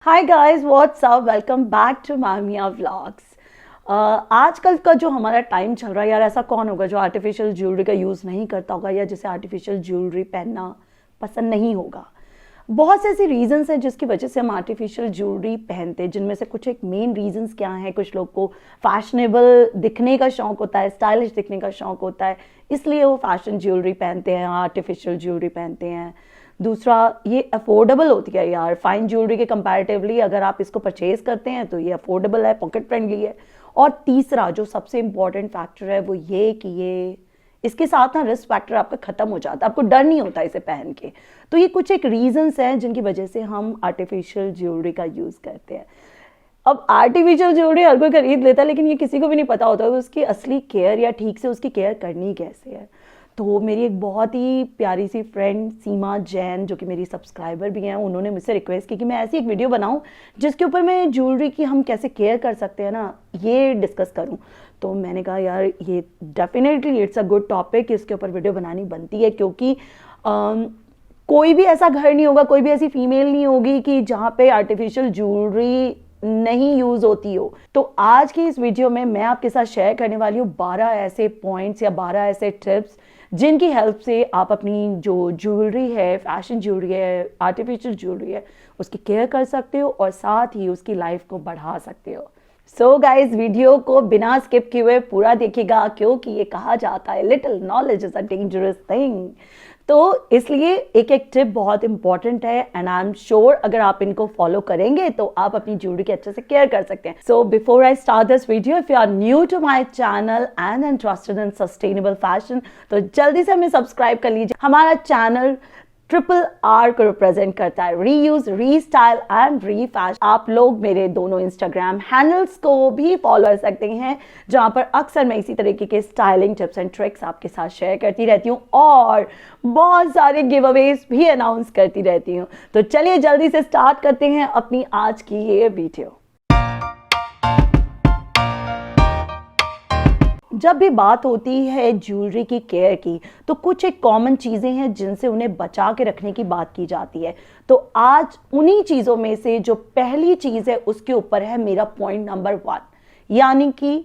Hi guys, what's up, welcome back to Mamiya vlogs. आजकल का जो हमारा टाइम चल रहा है यार, ऐसा कौन होगा जो आर्टिफिशियल ज्वेलरी का यूज़ नहीं करता होगा या जिसे आर्टिफिशियल ज्वेलरी पहनना पसंद नहीं होगा। बहुत से ऐसे रीजंस हैं जिसकी वजह से हम आर्टिफिशियल ज्वेलरी पहनते हैं, जिनमें से कुछ एक मेन रीजंस क्या हैं। कुछ लोग को फैशनेबल दिखने का शौक होता है, स्टाइलिश दिखने का शौक होता है, इसलिए वो फैशन ज्वेलरी पहनते हैं, आर्टिफिशियल ज्वेलरी पहनते हैं। दूसरा, ये अफोर्डेबल होती है यार, फाइन ज्वेलरी के कंपैरेटिवली अगर आप इसको परचेज करते हैं तो ये अफोर्डेबल है, पॉकेट फ्रेंडली है। और तीसरा जो सबसे इम्पॉर्टेंट फैक्टर है वो ये कि ये इसके साथ ना रिस्क फैक्टर आपका खत्म हो जाता है, आपको डर नहीं होता इसे पहन के। तो ये कुछ एक रीजंस हैं जिनकी वजह से हम आर्टिफिशियल ज्वेलरी का यूज़ करते हैं। अब आर्टिफिशियल ज्वेलरी हर कोई खरीद लेता है, लेकिन ये किसी को भी नहीं पता होता है उसकी असली केयर या ठीक से उसकी केयर करनी कैसे है। तो मेरी एक बहुत ही प्यारी सी फ्रेंड सीमा जैन, जो कि मेरी सब्सक्राइबर भी हैं, उन्होंने मुझसे रिक्वेस्ट की कि मैं ऐसी एक वीडियो बनाऊं जिसके ऊपर मैं ज्वेलरी की हम कैसे केयर कर सकते हैं ना, ये डिस्कस करूं। तो मैंने कहा यार ये definitely it's a good topic, इसके ऊपर वीडियो बनानी बनती है, क्योंकि कोई भी ऐसा घर नहीं होगा, कोई भी ऐसी फीमेल नहीं होगी कि जहाँ पे आर्टिफिशियल ज्वेलरी नहीं यूज होती हो। तो आज की इस वीडियो में मैं आपके साथ शेयर करने वाली हूँ 12 ऐसे पॉइंट्स या 12 ऐसे टिप्स जिनकी हेल्प से आप अपनी जो ज्वेलरी है, फैशन ज्वेलरी है, आर्टिफिशियल ज्वेलरी है, उसकी केयर कर सकते हो और साथ ही उसकी लाइफ को बढ़ा सकते हो। सो गाइज, वीडियो को बिना स्किप किए हुए पूरा देखिएगा, क्योंकि ये कहा जाता है little knowledge is a dangerous thing. तो इसलिए एक एक टिप बहुत इंपॉर्टेंट है एंड आई एम श्योर अगर आप इनको फॉलो करेंगे तो आप अपनी ज्वेलरी की अच्छे से केयर कर सकते हैं। So before I start this video, if you are new to my channel and interested in sustainable fashion, तो जल्दी से हमें सब्सक्राइब कर लीजिए। हमारा चैनल RRR को रिप्रेजेंट करता है, रीयूज, रीस्टाइल एंड रीफैशन। आप लोग मेरे दोनों इंस्टाग्राम हैंडल्स को भी फॉलो कर सकते हैं, जहां पर अक्सर मैं इसी तरीके के स्टाइलिंग टिप्स एंड ट्रिक्स आपके साथ शेयर करती रहती हूँ और बहुत सारे गिव अवेज भी अनाउंस करती रहती हूँ। तो चलिए जल्दी से स्टार्ट करते हैं अपनी आज की ये वीडियो। जब भी बात होती है ज्वेलरी की केयर की, तो कुछ एक कॉमन चीज़ें हैं जिनसे उन्हें बचा के रखने की बात की जाती है। तो आज उन्हीं चीज़ों में से जो पहली चीज़ है उसके ऊपर है मेरा पॉइंट नंबर 1, यानी कि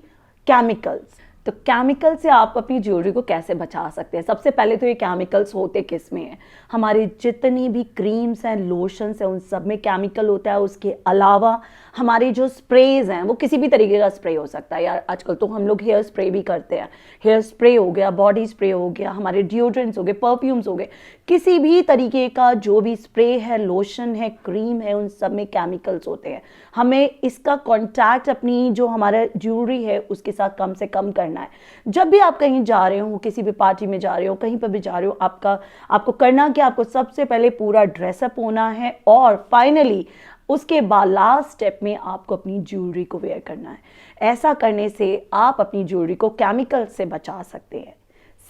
केमिकल्स। तो केमिकल से आप अपनी ज्वेलरी को कैसे बचा सकते हैं। सबसे पहले तो ये केमिकल्स होते किस में हैं। हमारे जितनी भी क्रीम्स हैं, लोशंस हैं, उन सब में केमिकल होता है। उसके अलावा हमारे जो स्प्रेज हैं, वो किसी भी तरीके का स्प्रे हो सकता है यार। आजकल तो हम लोग हेयर स्प्रे भी करते हैं, हेयर स्प्रे हो गया, बॉडी स्प्रे हो गया, हमारे डिओड्रेंट्स हो गए, परफ्यूम्स हो गए, किसी भी तरीके का जो भी स्प्रे है, लोशन है, क्रीम है, उन सब में केमिकल्स होते हैं। हमें इसका कॉन्टैक्ट अपनी जो हमारा ज्वेलरी है उसके साथ कम से कम करना है। जब भी आप कहीं जा रहे हो, किसी भी पार्टी में जा रहे हो, कहीं पर भी जा रहे हो, आपको करना क्या, आपको सबसे पहले पूरा ड्रेसअप होना है और फाइनली उसके बाद लास्ट स्टेप में आपको अपनी ज्वेलरी को वेयर करना है। ऐसा करने से आप अपनी ज्वेलरी को केमिकल से बचा सकते हैं।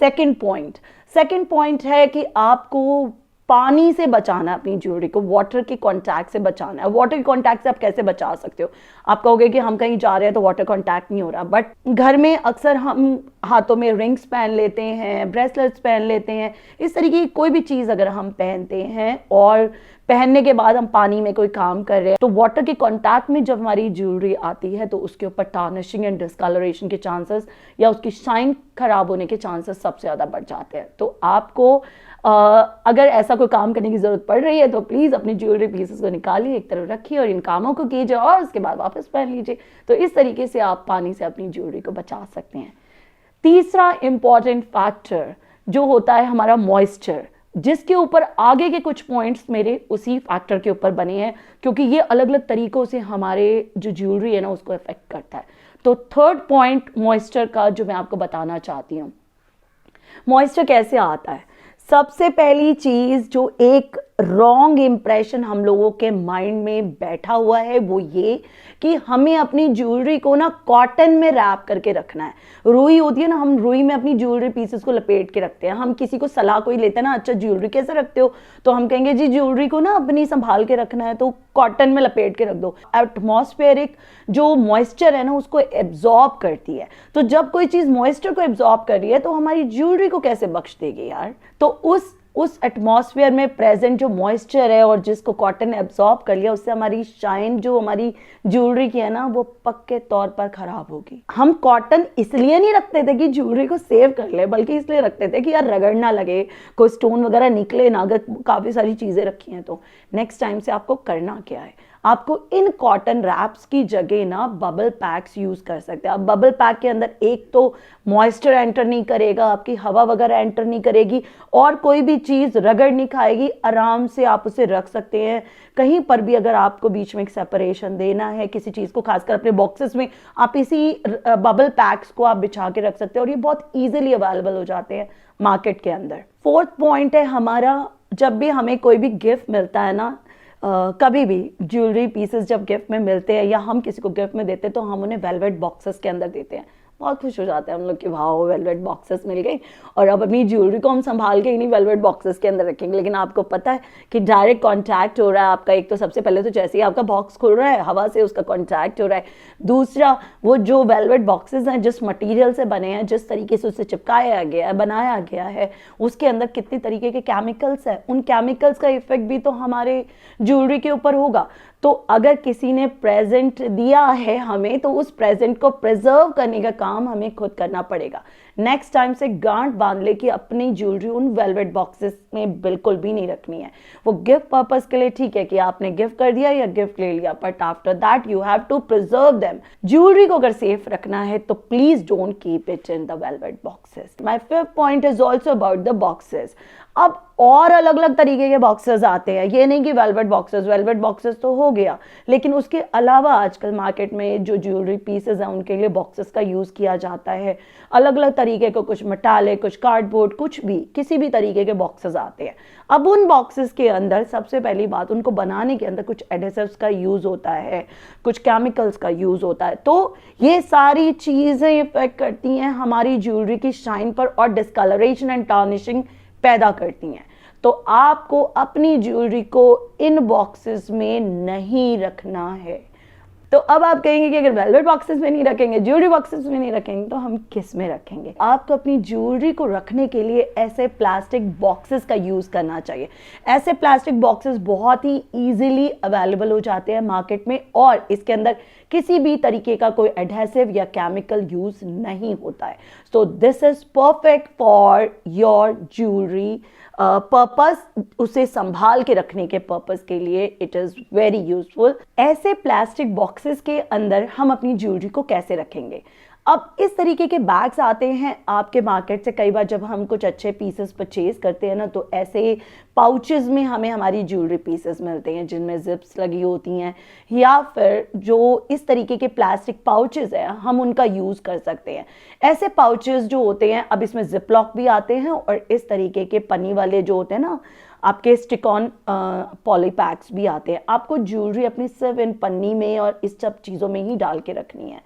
सेकंड पॉइंट है कि आपको पानी से बचाना है अपनी ज्वेलरी को, वाटर के कांटेक्ट से बचाना है। वाटर के कांटेक्ट से आप कैसे बचा सकते हो। आप कहोगे कि हम कहीं जा रहे हैं तो वाटर कांटेक्ट नहीं हो रहा, बट घर में अक्सर हम हाथों में रिंग्स पहन लेते हैं, ब्रेसलेट्स पहन लेते हैं, इस तरीके की कोई भी चीज़ अगर हम पहनते हैं और पहनने के बाद हम पानी में कोई काम कर रहे हैं, तो वाटर के कांटेक्ट में जब हमारी ज्वेलरी आती है तो उसके ऊपर टार्निशिंग एंड डिस्कलरेशन के चांसेस या उसकी शाइन खराब होने के चांसेस सबसे ज़्यादा बढ़ जाते हैं। तो आपको अगर ऐसा कोई काम करने की ज़रूरत पड़ रही है तो प्लीज़ अपनी ज्वेलरी पीसेस को निकालिए, एक तरफ रखिए और इन कामों को कीजिए और उसके बाद वापस पहन लीजिए। तो इस तरीके से आप पानी से अपनी ज्वेलरी को बचा सकते हैं। तीसरा इंपॉर्टेंट फैक्टर जो होता है हमारा मॉइस्चर, जिसके ऊपर आगे के कुछ पॉइंट्स मेरे उसी फैक्टर के ऊपर बने हैं, क्योंकि ये अलग अलग तरीकों से हमारे जो ज्वेलरी है ना उसको अफेक्ट करता है। तो थर्ड पॉइंट मॉइस्चर का जो मैं आपको बताना चाहती हूँ। मॉइस्चर कैसे आता है। सबसे पहली चीज जो एक रॉन्ग इंप्रेशन हम लोगों के माइंड में बैठा हुआ है वो ये कि हमें अपनी ज्वेलरी को ना कॉटन में रैप करके रखना है। रुई होती है ना, हम रुई में अपनी ज्वेलरी पीसेस को लपेट के रखते हैं। हम किसी को सलाह कोई लेते हैं ना, अच्छा ज्वेलरी कैसे रखते हो, तो हम कहेंगे जी ज्वेलरी को ना अपनी संभाल के रखना है तो कॉटन में लपेट के रख दो। एटमॉस्फेरिक जो मॉइस्चर है ना उसको एब्जॉर्ब करती है। तो जब कोई चीज मॉइस्चर को एब्जॉर्ब कर रही है तो हमारी ज्वेलरी को कैसे बख्श देगी यार। तो उस उस एटमॉस्फेयर में प्रेजेंट जो मॉइस्चर है और जिसको कॉटन एब्जॉर्ब कर लिया, उससे हमारी शाइन जो हमारी ज्वेलरी की है ना, वो पक्के तौर पर खराब होगी। हम कॉटन इसलिए नहीं रखते थे कि ज्वेलरी को सेव कर ले, बल्कि इसलिए रखते थे कि यार रगड़ ना लगे, कोई स्टोन वगैरह निकले ना, अगर काफ़ी सारी चीज़ें रखी हैं तो। नेक्स्ट टाइम से आपको करना क्या है, आपको इन कॉटन रैप्स की जगह ना बबल पैक्स यूज कर सकते हैं। अब बबल पैक के अंदर एक तो मॉइस्चर एंटर नहीं करेगा, आपकी हवा वगैरह एंटर नहीं करेगी, और कोई भी चीज रगड़ नहीं खाएगी, आराम से आप उसे रख सकते हैं। कहीं पर भी अगर आपको बीच में एक सेपरेशन देना है किसी चीज को, खासकर अपने बॉक्सेस में, आप इसी बबल पैक्स को आप बिछा के रख सकते हैं, और ये बहुत ईजिली अवेलेबल हो जाते हैं मार्केट के अंदर। फोर्थ पॉइंट है हमारा, जब भी हमें कोई भी गिफ्ट मिलता है ना, कभी भी ज्वेलरी पीसेस जब गिफ्ट में मिलते हैं या हम किसी को गिफ्ट में देते हैं, तो हम उन्हें वेलवेट बॉक्सेस के अंदर देते हैं। बहुत खुश हो जाते हैं हम लोग कि वाह वेलवेट बॉक्सेस मिल गई, और अब अपनी ज्वेलरी को हम संभाल के इन्हीं वेलवेट बॉक्सेस के अंदर रखेंगे। लेकिन आपको पता है कि डायरेक्ट कांटेक्ट हो रहा है आपका, एक तो सबसे पहले तो जैसे ही आपका बॉक्स खुल रहा है हवा से उसका कांटेक्ट हो रहा है, दूसरा वो जो वेलवेट बॉक्सेस हैं जिस मटेरियल से बने हैं, जिस तरीके से उसे चिपकाया गया है, बनाया गया है, उसके अंदर कितने तरीके के केमिकल्स हैं, उन केमिकल्स का इफेक्ट भी तो हमारे ज्वेलरी के ऊपर होगा। तो अगर किसी ने प्रेजेंट दिया है हमें, तो उस प्रेजेंट को प्रिजर्व करने का काम हमें खुद करना पड़ेगा। नेक्स्ट टाइम से गांठ बांध ले कि अपनी ज्वेलरी उन वेलवेट बॉक्सेस में बिल्कुल भी नहीं रखनी है। वो गिफ्ट पर्पस के लिए ठीक है कि आपने गिफ्ट कर दिया या गिफ्ट ले लिया, but after that you have to preserve them. Jewellery को अगर सेफ रखना है तो please don't keep it in the velvet boxes. My fifth point is also about the boxes. अब और अलग अलग तरीके के बॉक्सेस आते हैं, ये नहीं कि वेलवेट बॉक्सेस तो हो गया, लेकिन उसके अलावा आजकल मार्केट में जो ज्वेलरी पीसेस हैं उनके लिए बॉक्सेस का यूज किया जाता है। अलग अलग तरीके के, कुछ मेटालिक, कुछ कार्डबोर्ड, कुछ भी किसी भी तरीके के बॉक्सेस आते हैं। अब उन बॉक्सेस के अंदर सबसे पहली बात, उनको बनाने के अंदर कुछ एडेसिव्स का यूज होता है, कुछ केमिकल्स का यूज होता है। तो ये सारी चीजें इफेक्ट करती हैं हमारी ज्वेलरी की शाइन पर और डिस्कलरेशन एंड टार्निशिंग पैदा करती हैं। तो आपको अपनी ज्वेलरी को इन बॉक्सेस में नहीं रखना है। तो अब आप कहेंगे कि अगर वेलवेट बॉक्सेस में नहीं रखेंगे, ज्वेलरी बॉक्सेस में नहीं रखेंगे, तो हम किस में रखेंगे? आपको अपनी ज्वेलरी को रखने के लिए ऐसे प्लास्टिक बॉक्सेस का यूज करना चाहिए। ऐसे प्लास्टिक बॉक्सेस बहुत ही इजीली अवेलेबल हो जाते हैं मार्केट में, और इसके अंदर किसी भी तरीके का कोई एडहेसिव या केमिकल यूज नहीं होता है। So this is perfect for your jewellery purpose, उसे संभाल के रखने के पर्पस के लिए इट इज वेरी यूजफुल। ऐसे प्लास्टिक बॉक्सेस के अंदर हम अपनी ज्वेलरी को कैसे रखेंगे? अब इस तरीके के बैग्स आते हैं आपके मार्केट से। कई बार जब हम कुछ अच्छे पीसेस परचेज करते हैं ना, तो ऐसे पाउचेस में हमें हमारी ज्वेलरी पीसेस मिलते हैं जिनमें जिप्स लगी होती हैं, या फिर जो इस तरीके के प्लास्टिक पाउचेस हैं हम उनका यूज कर सकते हैं। ऐसे पाउचेस जो होते हैं, अब इसमें जिप लॉक भी आते हैं, और इस तरीके के पन्नी वाले जो होते हैं ना, आपके स्टिक ऑन पॉली पैक्स भी आते हैं। आपको ज्वेलरी अपनी सिर्फ इन पन्नी में और इस सब चीज़ों में ही डाल के रखनी है।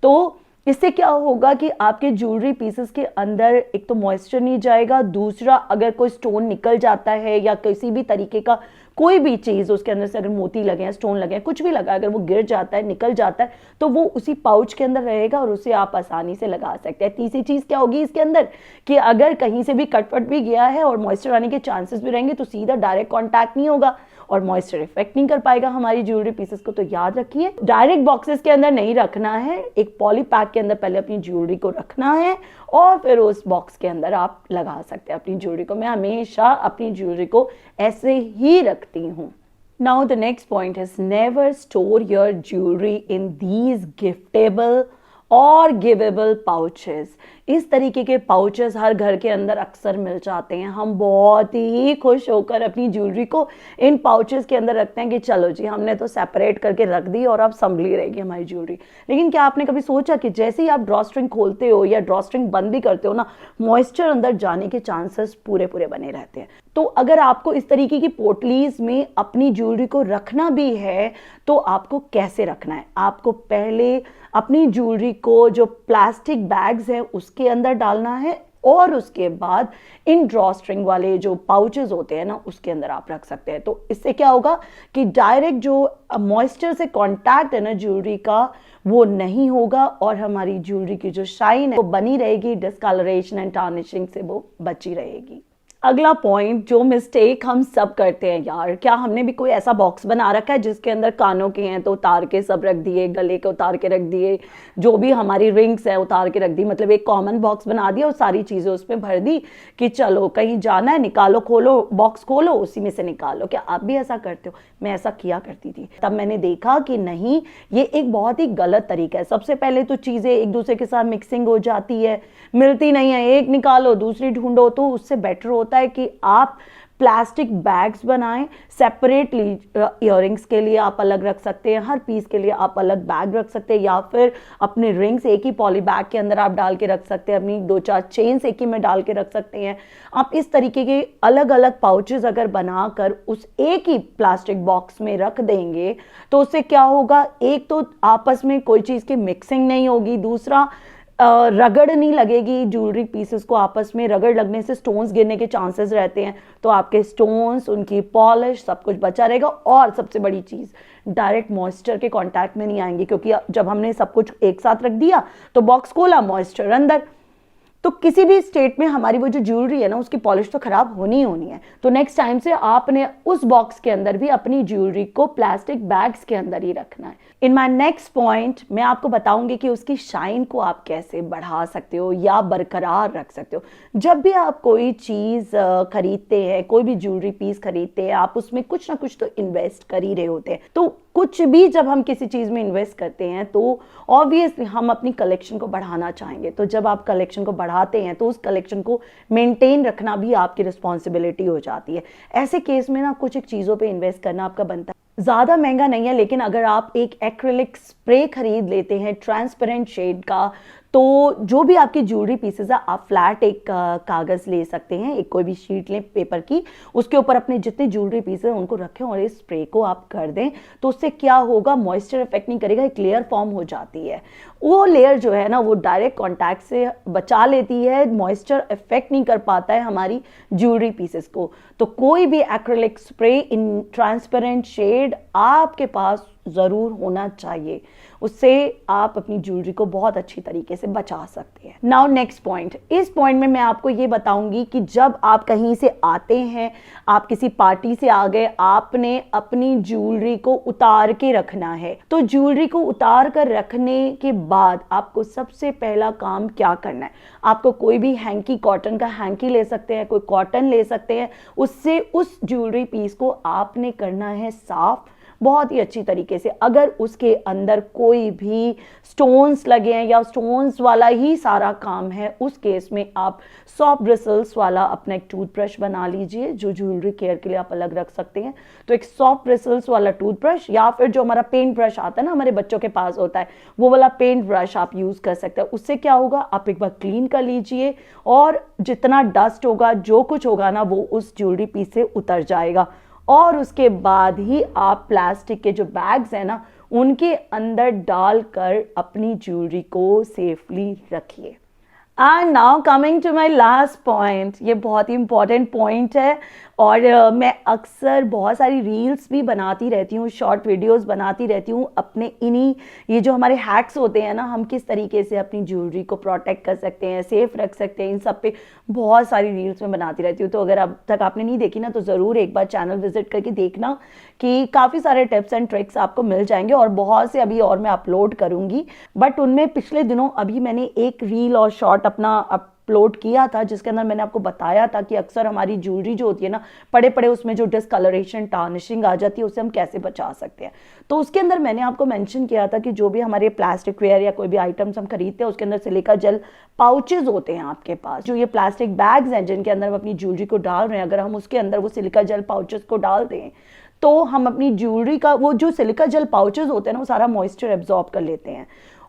तो इससे क्या होगा कि आपके ज्वेलरी पीसेस के अंदर एक तो मॉइस्चर नहीं जाएगा, दूसरा अगर कोई स्टोन निकल जाता है या किसी भी तरीके का कोई भी चीज़ उसके अंदर से अगर मोती लगे हैं, स्टोन लगे हैं, कुछ भी लगा, अगर वो गिर जाता है, निकल जाता है, तो वो उसी पाउच के अंदर रहेगा और उसे आप आसानी से लगा सकते हैं। तीसरी चीज़ क्या होगी इसके अंदर कि अगर कहीं से भी कटवट भी गया है और मॉइस्चर आने के चांसेस भी रहेंगे, तो सीधा डायरेक्ट कॉन्टैक्ट नहीं होगा और मॉइस्चर इफेक्ट नहीं कर पाएगा हमारी ज्वेलरी पीसेस को। तो याद रखिए, डायरेक्ट बॉक्सेस के अंदर नहीं रखना है, एक पॉली पैक के अंदर पहले अपनी ज्वेलरी को रखना है और फिर उस बॉक्स के अंदर आप लगा सकते हैं अपनी ज्वेलरी को। मैं हमेशा अपनी ज्वेलरी को ऐसे ही रखती हूँ। Now the next point is never store your jewelry in these giftable और गिवेबल पाउचेस। इस तरीके के पाउचेस हर घर के अंदर अक्सर मिल जाते हैं। हम बहुत ही खुश होकर अपनी ज्वेलरी को इन पाउचेस के अंदर रखते हैं कि चलो जी हमने तो सेपरेट करके रख दी और अब संभली रहेगी हमारी ज्वेलरी। लेकिन क्या आपने कभी सोचा कि जैसे ही आप ड्रॉ स्ट्रिंग खोलते हो या ड्रॉ स्ट्रिंग बंद भी करते हो ना, मॉइस्चर अंदर जाने के चांसेस पूरे पूरे बने रहते हैं। तो अगर आपको इस तरीके की पोटलीज में अपनी ज्वेलरी को रखना भी है तो आपको कैसे रखना है? आपको पहले अपनी ज्वेलरी को जो प्लास्टिक बैग्स हैं उसके अंदर डालना है और उसके बाद इन ड्रॉ स्ट्रिंग वाले जो पाउचेस होते हैं ना उसके अंदर आप रख सकते हैं। तो इससे क्या होगा कि डायरेक्ट जो मॉइस्चर से कांटेक्ट है ना ज्वेलरी का वो नहीं होगा और हमारी ज्वेलरी की जो शाइन है वो बनी रहेगी, डिस्कलरेशन एंड टार्निशिंग से वो बची रहेगी। अगला पॉइंट, जो मिस्टेक हम सब करते हैं यार, क्या हमने भी कोई ऐसा बॉक्स बना रखा है जिसके अंदर कानों के हैं तो उतार के सब रख दिए, गले के उतार के रख दिए, जो भी हमारी रिंग्स है उतार के रख दी, मतलब एक कॉमन बॉक्स बना दिया और सारी चीजें उसमें भर दी कि चलो कहीं जाना है निकालो, खोलो बॉक्स, खोलो उसी में से निकालो। क्या आप भी ऐसा करते हो? मैं ऐसा किया करती थी, तब मैंने देखा कि नहीं, ये एक बहुत ही गलत तरीका है। सबसे पहले तो चीजें एक दूसरे के साथ मिक्सिंग हो जाती है, मिलती नहीं है, एक निकालो दूसरी ढूंढो, तो उससे बेटर होता है कि आप प्लास्टिक बैग्स बनाएं सेपरेटली। इयररिंग्स के लिए आप अलग रख सकते हैं, हर पीस के लिए आप अलग बैग रख सकते हैं, या फिर अपने रिंग्स एक ही पॉली बैग के अंदर आप डाल के रख सकते हैं, अपनी 2-4 चेन्स एक ही में डाल के रख सकते हैं। आप इस तरीके के अलग अलग पाउचेस अगर बनाकर उस एक ही प्लास्टिक बॉक्स में रख देंगे तो उससे क्या होगा, एक तो आपस में कोई चीज़ की मिक्सिंग नहीं होगी, दूसरा रगड़ नहीं लगेगी। ज्वेलरी पीसेस को आपस में रगड़ लगने से स्टोन्स गिरने के चांसेस रहते हैं, तो आपके स्टोन्स, उनकी पॉलिश, सब कुछ बचा रहेगा। और सबसे बड़ी चीज़, डायरेक्ट मॉइस्चर के कांटेक्ट में नहीं आएंगे, क्योंकि जब हमने सब कुछ एक साथ रख दिया तो बॉक्स खोला, मॉइस्चर अंदर, तो किसी भी स्टेट में हमारी वो जो ज्वेलरी है ना उसकी पॉलिश तो खराब होनी ही होनी है। तो नेक्स्ट टाइम से आपने उस बॉक्स के अंदर भी अपनी ज्वेलरी को प्लास्टिक बैग्स के अंदर ही रखना है। इन माय नेक्स्ट पॉइंट मैं आपको बताऊंगी कि उसकी शाइन को आप कैसे बढ़ा सकते हो या बरकरार रख सकते हो। जब भी आप कोई चीज़ खरीदते हैं, कोई भी ज्वेलरी पीस खरीदते हैं, आप उसमें कुछ ना कुछ तो इन्वेस्ट कर ही रहे होते हैं। तो कुछ भी जब हम किसी चीज़ में इन्वेस्ट करते हैं तो ऑब्वियसली हम अपनी कलेक्शन को बढ़ाना चाहेंगे। तो जब आप कलेक्शन को बढ़ाते हैं तो उस कलेक्शन को मेंटेन रखना भी आपकी रिस्पॉन्सिबिलिटी हो जाती है। ऐसे केस में ना कुछ एक चीज़ों पे इन्वेस्ट करना आपका बनता है। ज़्यादा महंगा नहीं है, लेकिन अगर आप एक एक्रिलिक स्प्रे खरीद लेते हैं ट्रांसपेरेंट शेड का, तो जो भी आपकी ज्वेलरी पीसेस है, आप फ्लैट एक कागज़ ले सकते हैं, एक कोई भी शीट लें पेपर की, उसके ऊपर अपने जितने ज्वेलरी पीसेस हैं उनको रखें और इस स्प्रे को आप कर दें। तो उससे क्या होगा, मॉइस्चर इफेक्ट नहीं करेगा, एक लेयर फॉर्म हो जाती है। वो लेयर जो है ना वो डायरेक्ट कॉन्टैक्ट से बचा लेती है, मॉइस्चर इफेक्ट नहीं कर पाता है हमारी ज्वेलरी पीसेस को। तो कोई भी acrylic spray in transparent shade आपके पास ज़रूर होना चाहिए, उससे आप अपनी ज्वेलरी को बहुत अच्छी तरीके से बचा सकते हैं। नाउ नेक्स्ट पॉइंट, इस पॉइंट में मैं आपको ये बताऊंगी कि जब आप कहीं से आते हैं, आप किसी पार्टी से आ गए, आपने अपनी ज्वेलरी को उतार के रखना है। तो ज्वेलरी को उतार कर रखने के बाद आपको सबसे पहला काम क्या करना है, आपको कोई भी हैंकी, कॉटन का हैंकी ले सकते हैं, कोई कॉटन ले सकते हैं, उससे उस ज्वेलरी पीस को आपने करना है साफ बहुत ही अच्छी तरीके से। अगर उसके अंदर कोई भी स्टोन्स लगे हैं या स्टोन्स वाला ही सारा काम है, उस केस में आप सॉफ्ट ब्रिसल्स वाला अपना एक टूथब्रश बना लीजिए, जो ज्वेलरी केयर के लिए आप अलग रख सकते हैं। तो एक सॉफ्ट ब्रिसल्स वाला टूथब्रश, या फिर जो हमारा पेंट ब्रश आता है ना, हमारे बच्चों के पास होता है, वो वाला पेंट ब्रश आप यूज कर सकते हैं। उससे क्या होगा, आप एक बार क्लीन कर लीजिए और जितना डस्ट होगा, जो कुछ होगा ना, वो उस ज्वेलरी पीस से उतर जाएगा। और उसके बाद ही आप प्लास्टिक के जो बैग्स हैं ना, उनके अंदर डालकर अपनी ज्वेलरी को सेफली रखिए। And now coming to my last point, ये बहुत ही इंपॉर्टेंट पॉइंट है और मैं अक्सर बहुत सारी रील्स भी बनाती रहती हूँ, शॉर्ट वीडियोस बनाती रहती हूँ अपने इन्हीं, ये जो हमारे हैक्स होते हैं ना, हम किस तरीके से अपनी ज्वेलरी को प्रोटेक्ट कर सकते हैं, सेफ रख सकते हैं, इन सब पे बहुत सारी रील्स में बनाती रहती हूँ। तो अगर अब तक आपने नहीं देखी ना, तो ज़रूर एक बार चैनल विजिट करके देखना कि काफ़ी सारे टिप्स एंड ट्रिक्स आपको मिल जाएंगे और बहुत से अभी और मैं अपलोड करूँगी। बट उनमें पिछले दिनों अभी मैंने एक रील और शॉर्ट अपना अपलोड किया था, जिसके अंदर मैंने आपको बताया था कि अक्सर हमारी ज्वेलरी जो होती है ना, पड़े पड़े उसमें जो डिस्कलरेशन, टार्निशिंग आ जाती है, उससे हम कैसे बचा सकते हैं। तो उसके अंदर मैंने आपको मेंशन किया था कि जो भी हमारे प्लास्टिक वेयर या कोई भी आइटम्स हम खरीदते हैं, उसके अंदर सिलिका जेल पाउचेज होते हैं आपके पास, जो ये प्लास्टिक बैग्स हैं जिनके अंदर हम अपनी ज्वेलरी को डाल रहे हैं, अगर हम उसके अंदर वो सिलिका जेल पाउचेज को डाल दें तो हम अपनी ज्वेलरी का वो जो सिलिका जेल पाउचेज होते हैं ना, वो सारा मॉइस्चर एब्जॉर्ब कर लेते हैं।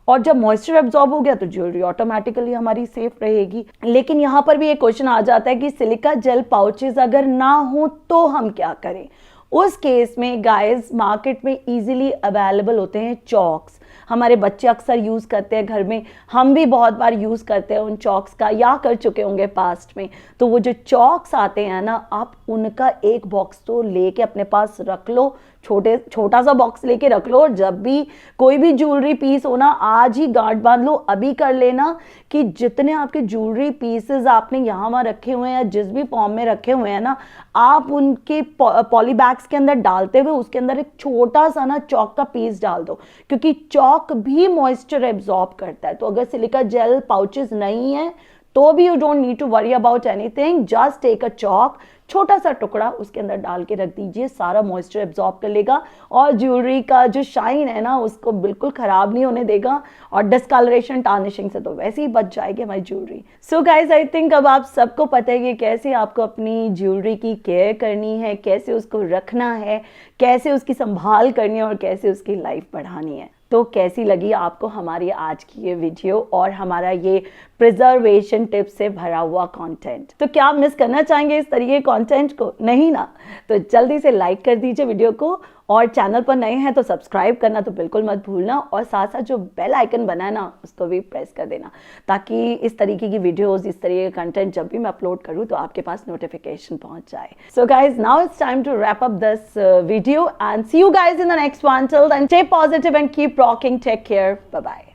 और जब मॉइस्चर एब्जॉर्ब हो गया तो ज्वेलरी ऑटोमेटिकली हमारी सेफ रहेगी। लेकिन यहाँ पर भी एक क्वेश्चन आ जाता है कि सिलिका जेल पाउचेस अगर ना हो तो हम क्या करें। उस केस में गाइस, मार्केट में इजीली अवेलेबल होते हैं चॉक्स। हमारे बच्चे अक्सर यूज़ करते हैं घर में, हम भी बहुत बार यूज़ करते हैं उन चॉक्स का, या कर चुके होंगे पास्ट में। तो वो जो चॉक्स आते हैं ना, आप उनका एक बॉक्स तो लेके अपने पास रख लो, छोटा सा बॉक्स लेके रख लो, और जब भी कोई भी ज्वेलरी पीस हो ना, आज ही गांठ बांध लो, अभी कर लेना कि जितने आपके ज्वेलरी पीसेस आपने यहाँ वहाँ रखे हुए हैं या जिस भी फॉर्म में रखे हुए हैं ना, आप उनके पॉली बैग्स के अंदर डालते हुए उसके अंदर एक छोटा सा ना चौक का पीस डाल दो, क्योंकि चौक भी मॉइस्चर एब्जॉर्ब करता है। तो अगर सिलिका जेल पाउचेस नहीं है तो भी you don't need to worry about anything, just take a chalk, छोटा सा टुकड़ा उसके अंदर डाल के रख दीजिए, सारा मॉइस्चर एब्जॉर्ब कर लेगा और ज्वेलरी का जो शाइन है ना उसको बिल्कुल खराब नहीं होने देगा, और डिस्कलरेशन टार्निशिंग से तो वैसे ही बच जाएगी हमारी jewellery. So guys, I think अब आप सबको पता है कि कैसे आपको अपनी ज्वेलरी की केयर करनी है, कैसे उसको रखना है, कैसे उसकी संभाल करनी है और कैसे उसकी लाइफ बढ़ानी है। तो कैसी लगी आपको हमारी आज की ये वीडियो और हमारा ये प्रिजर्वेशन टिप्स से भरा हुआ कंटेंट? तो क्या आप मिस करना चाहेंगे इस तरीके के कंटेंट को? नहीं ना? तो जल्दी से लाइक कर दीजिए वीडियो को, और चैनल पर नए हैं तो सब्सक्राइब करना तो बिल्कुल मत भूलना, और साथ साथ जो बेल आइकन बना है ना उसको भी प्रेस कर देना, ताकि इस तरीके की वीडियोस, इस तरीके का कंटेंट जब भी मैं अपलोड करूँ तो आपके पास नोटिफिकेशन पहुंच जाए। So guys, now it's time to wrap up this video and see you guys in the next one. Till then, stay positive and keep rocking, take care, bye bye.